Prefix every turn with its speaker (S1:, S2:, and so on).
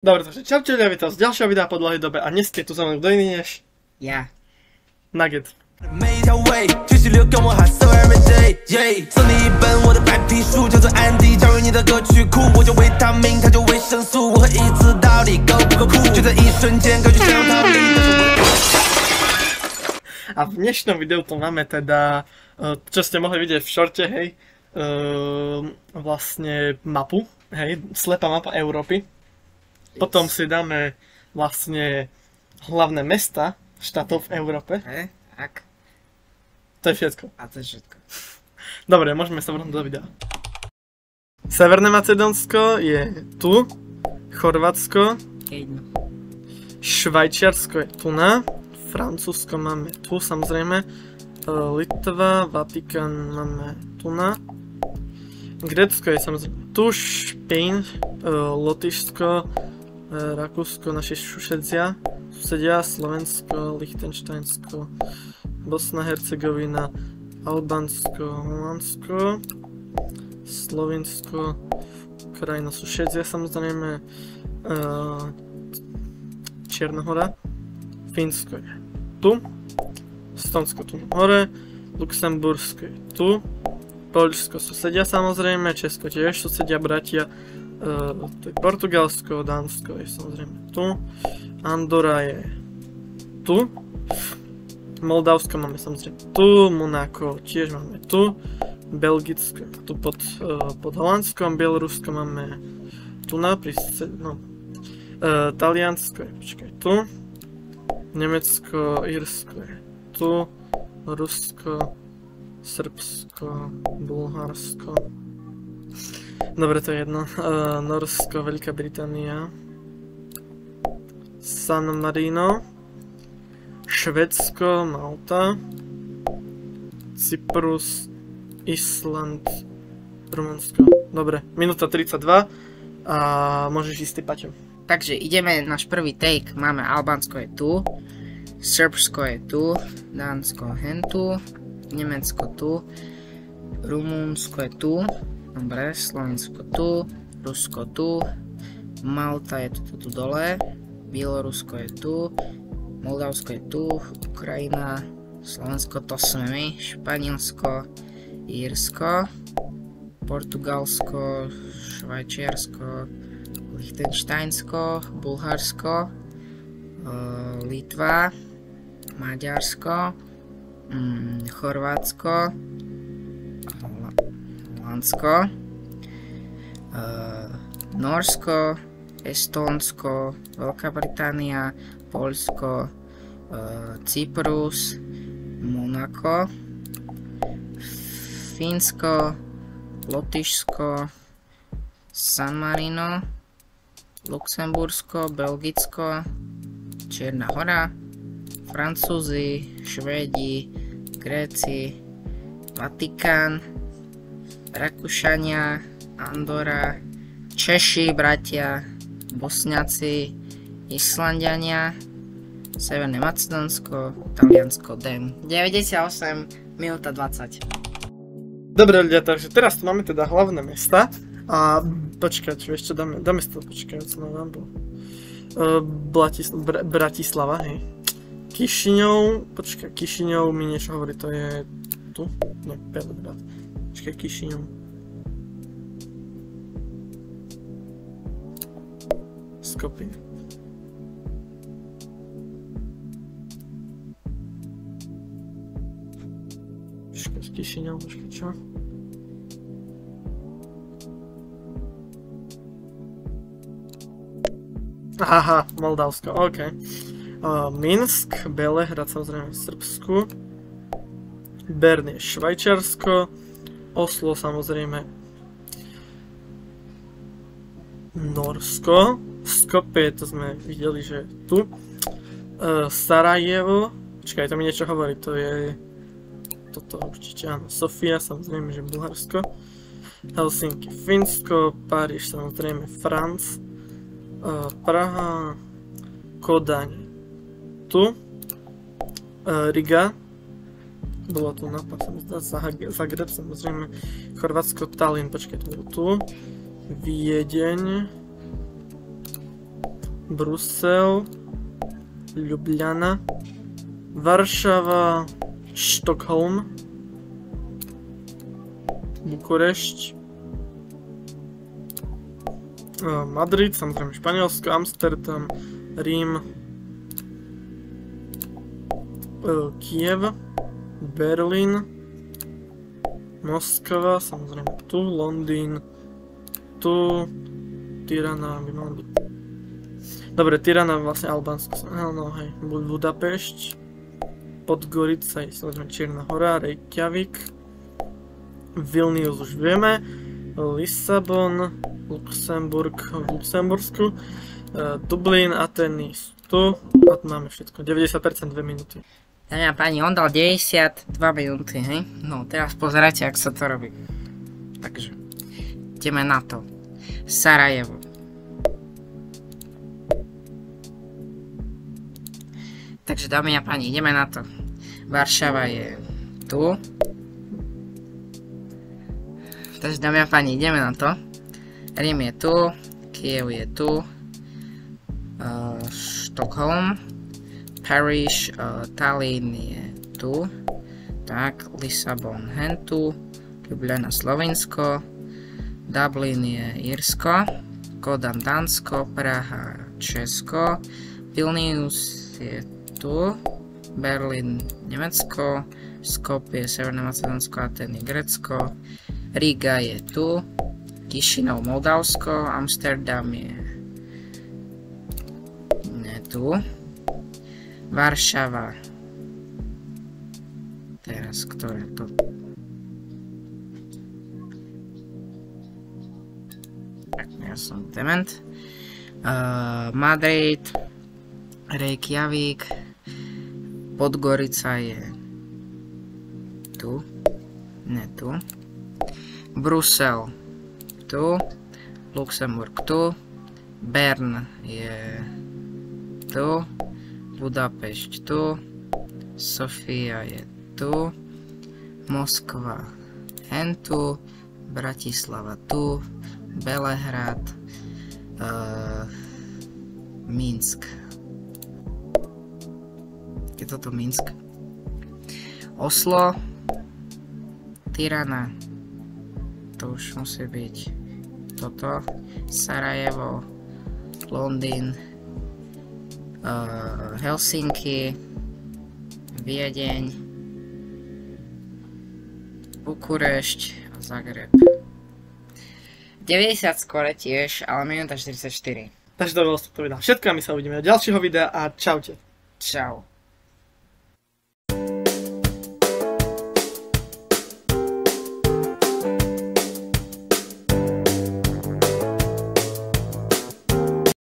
S1: Dobre, takže čaute, vítam z ďalšieho videa po dlhej dobe a dnes je tu za mnou kto iný než...
S2: Ja.
S1: Nugget. A v dnešnom videu tu máme teda, čo ste mohli vidieť v šorte, hej, vlastne mapu, hej, slepá mapa Európy. Potom si dáme vlastne hlavné mesta štátov v Európe.
S2: Tak.
S1: To je všetko.
S2: A to je všetko.
S1: Dobre, môžeme sa vrhnúť do videa. Severné Macedónsko je tu. Chorvátsko.
S2: Jedno.
S1: Švajčiarsko je tu na. Francúzsko máme tu samozrejme. Litva, Vatikán máme tu na. Grécko je samozrejme tu. Špejn, Lotyšsko, Rakúsko, naši susedia, Slovensko, Lichtensteinsko, Bosna, Hercegovina, Albánsko, Holandsko, Slovinsko, Ukrajina, susedia samozrejme, Čierna Hora, Fínsko je tu, Estonsko tu hore, Luxembursko je tu, Poľsko susedia samozrejme, Česko tiež susedia, bratia, to je Portugalsko, Dánsko je samozrejme tu, Andorra je tu, Moldavsko máme samozrejme tu, Monako tiež máme tu, Belgicko je tu pod Holandskom, Bielorusko máme tu na Taliansko je počkaj tu, Nemecko, Írsko je tu, Rusko, Srbsko, Bulharsko. Dobre, to je jedno. Norsko, Veľká Británia, San Marino, Švédsko, Malta, Cyprus, Island, Rumunsko. Dobre, minúta 32 a môžeš ísť ty, Paťo.
S2: Takže ideme, náš prvý take, máme Albánsko je tu, Srbsko je tu, Dánsko hentu, Nemecko tu, Rumunsko je tu, dobre, Slovensko tu, Rusko tu, Malta je tu dole, Bielorusko je tu, Moldavsko je tu, Ukrajina, Slovensko to sme my, Španielsko, Írsko, Portugalsko, Švajčiarsko, Lichtensteinsko, Bulharsko, Litva, Maďarsko, Chorvátsko, Holandsko, Norsko, Estónsko, Veľká Británia, Poľsko, Cyprus, Monako, Fínsko, Lotyšsko, San Marino, Luxembursko, Belgicko, Čierna Hora, Francúzi, Švédi, Gréci, Vatikán, Rakúšania, Andorra, Češi, bratia, Bosňaci, Islanďania, Severné Macedónsko, Taliansko, Dem. 98, minúta 20.
S1: Dobre ľudia, takže teraz tu máme teda hlavné mesta a počkať, čo ešte dáme si to, počkať, co nám bolo. Bratislava, hej. Kišiňov, počkaj, Kišiňov mi niečo hovorí, to je tu? Nie, Belgrad. Počkaj, Kišiňov. Skopje. Počkaj, Kišiňov, počkaj, čo? Aha, Moldavsko, ok. Minsk, Belehrad samozrejme v Srbsku, Bern je Švajčiarsko, Oslo samozrejme Norsko, Skopje, to sme videli, že je tu, Sarajevo, počkaj, to mi niečo hovorí, to je toto určite, áno, Sofia, samozrejme, že Bulharsko, Helsinki, Fínsko, Paríž, samozrejme Franc, Praha, Kodaň tu, Riga, bolo tu nápad, sa mi zdá, Zagreb, samozrejme, Chorvátsko, Tallinn, počkaj, to bolo tu, Viedeň, Brusel, Ljubljana, Varšava, Štokholm, Bukurešť, Madrid, samozrejme Španielsko, Amsterdam, Rím, Kiev, Berlín, Moskva, samozrejme tu, Londýn, tu, Tirana by mal byť. Dobre, Tirana vlastne Albánsko, no hej, Budapešť, Podgorica, samozrejme Čierna hora, Reykjavík, Vilnius už vieme, Lisabon, Luxemburg v Luxembursku, Dublín, Ateny sú tu, a tu máme všetko, 90% 2 minúty.
S2: Dámy a páni, on dal 92 minúty, hej? No, teraz pozerajte, ak sa to robí. Takže, ideme na to. Sarajevo. Takže, dámy a páni, ideme na to. Varšava je tu. Takže, dámy a páni, ideme na to. Rím je tu. Kiev je tu. Štokholm. Paris, Tallinn je tu. Tak, Lisabon hentu. Ljubljana Slovinsko. Dublin je Írsko. Kodan Dánsko. Praha Česko. Vilnius je tu. Berlín Nemecko. Skopje Severné Macedónsko. Ateny Grécko. Riga je tu. Kišinov Moldavsko. Amsterdam je tu. Varšava. Teraz, ktoré to... Tak, ja som dement. Madrid. Reykjavík. Podgorica je tu. Ne tu. Brusel. Tu. Luxemburg tu. Bern je tu. Budapešť tu, Sofia je tu, Moskva hentu, Bratislava tu, Belehrad, Minsk. Je toto Minsk? Oslo, Tirana, to už musí byť toto, Sarajevo, Londýn, Helsinki, Viedeň, Bukurešť a Zagreb. 90 skore tiež, ale minúta 44.
S1: Takže to bolo z tohto videa všetko a my sa uvidíme do ďalšieho videa a čaute.
S2: Čau.